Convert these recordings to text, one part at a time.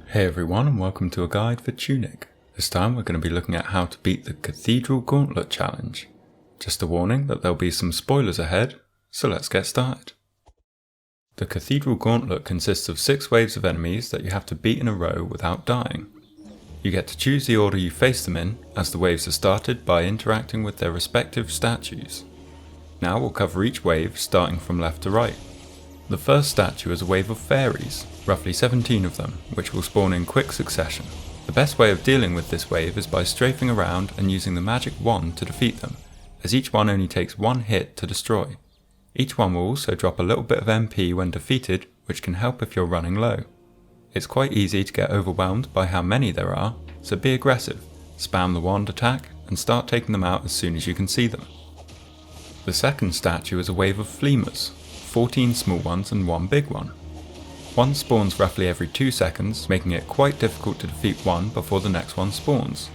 Hey everyone, and welcome to a guide for Tunic. This time we're going to be looking at how to beat the Cathedral Gauntlet challenge. Just a warning that there'll be some spoilers ahead, so let's get started. The Cathedral Gauntlet consists of 6 waves of enemies that you have to beat in a row without dying. You get to choose the order you face them in, as the waves are started by interacting with their respective statues. Now we'll cover each wave starting from left to right. The first statue is a wave of fairies, roughly 17 of them, which will spawn in quick succession. The best way of dealing with this wave is by strafing around and using the magic wand to defeat them, as each one only takes 1 hit to destroy. Each one will also drop a little bit of MP when defeated, which can help if you're running low. It's quite easy to get overwhelmed by how many there are, so be aggressive, spam the wand attack and start taking them out as soon as you can see them. The second statue is a wave of fleamers, 14 small ones and 1 big one. One spawns roughly every 2 seconds, making it quite difficult to defeat one before the next one spawns.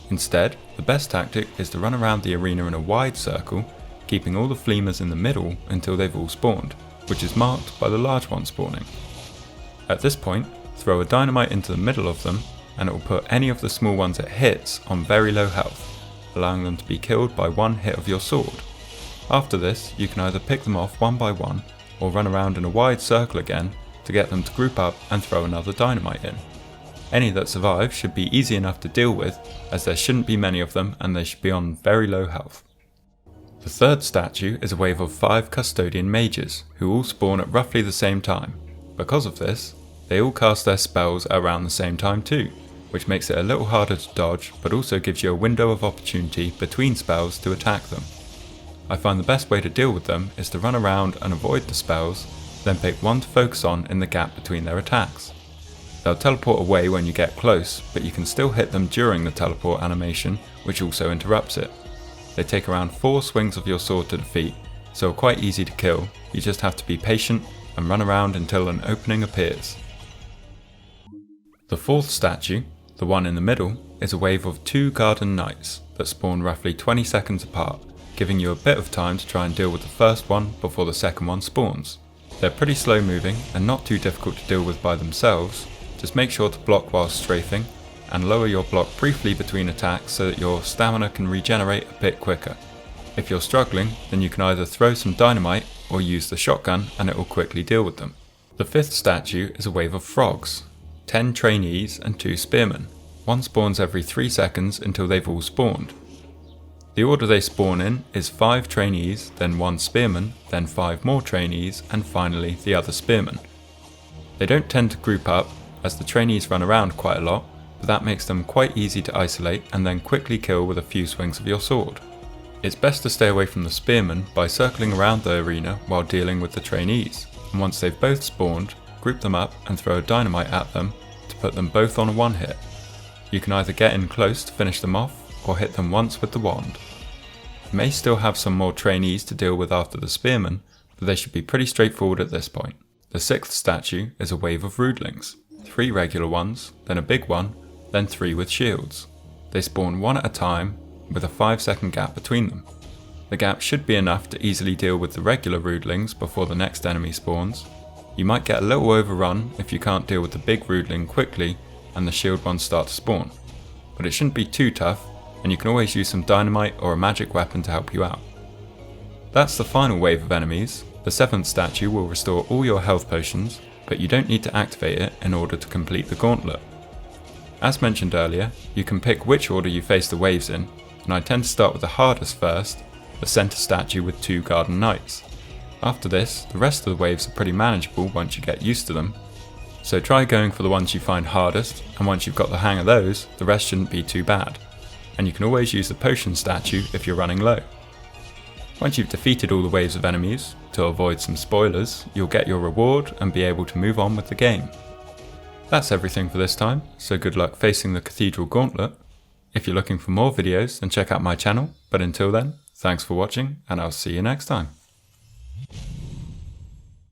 Instead, the best tactic is to run around the arena in a wide circle, keeping all the fleamers in the middle until they've all spawned, which is marked by the large one spawning. At this point, throw a dynamite into the middle of them, and it will put any of the small ones it hits on very low health, allowing them to be killed by 1 hit of your sword. After this, you can either pick them off one by one, or run around in a wide circle again to get them to group up and throw another dynamite in. Any that survive should be easy enough to deal with, as there shouldn't be many of them and they should be on very low health. The third statue is a wave of 5 custodian mages, who all spawn at roughly the same time. Because of this, they all cast their spells around the same time too, which makes it a little harder to dodge, but also gives you a window of opportunity between spells to attack them. I find the best way to deal with them is to run around and avoid the spells, then pick one to focus on in the gap between their attacks. They'll teleport away when you get close, but you can still hit them during the teleport animation, which also interrupts it. They take around 4 swings of your sword to defeat, so are quite easy to kill. You just have to be patient and run around until an opening appears. The fourth statue, the one in the middle, is a wave of 2 garden knights that spawn roughly 20 seconds apart, giving you a bit of time to try and deal with the first one before the second one spawns. They're pretty slow moving and not too difficult to deal with by themselves. Just make sure to block while strafing and lower your block briefly between attacks so that your stamina can regenerate a bit quicker. If you're struggling, then you can either throw some dynamite or use the shotgun and it will quickly deal with them. The fifth statue is a wave of frogs, 10 trainees and 2 spearmen. One spawns every 3 seconds until they've all spawned. The order they spawn in is 5 trainees, then 1 spearman, then 5 more trainees, and finally the other spearman. They don't tend to group up, as the trainees run around quite a lot, but that makes them quite easy to isolate and then quickly kill with a few swings of your sword. It's best to stay away from the spearmen by circling around the arena while dealing with the trainees, and once they've both spawned, group them up and throw a dynamite at them to put them both on a 1 hit. You can either get in close to finish them off, or hit them once with the wand. You may still have some more trainees to deal with after the spearmen, but they should be pretty straightforward at this point. The sixth statue is a wave of rudlings, 3 regular ones, then a big one, then 3 with shields. They spawn 1 at a time, with a 5-second gap between them. The gap should be enough to easily deal with the regular rudlings before the next enemy spawns. You might get a little overrun if you can't deal with the big rudling quickly and the shield ones start to spawn, but it shouldn't be too tough, and you can always use some dynamite or a magic weapon to help you out. That's the final wave of enemies. The 7th statue will restore all your health potions, but you don't need to activate it in order to complete the gauntlet. As mentioned earlier, you can pick which order you face the waves in, and I tend to start with the hardest first, the centre statue with 2 garden knights. After this, the rest of the waves are pretty manageable once you get used to them, so try going for the ones you find hardest, and once you've got the hang of those, the rest shouldn't be too bad. And you can always use the potion statue if you're running low. Once you've defeated all the waves of enemies, to avoid some spoilers, you'll get your reward and be able to move on with the game. That's everything for this time, so good luck facing the Cathedral Gauntlet. If you're looking for more videos, then check out my channel, but until then, thanks for watching and I'll see you next time.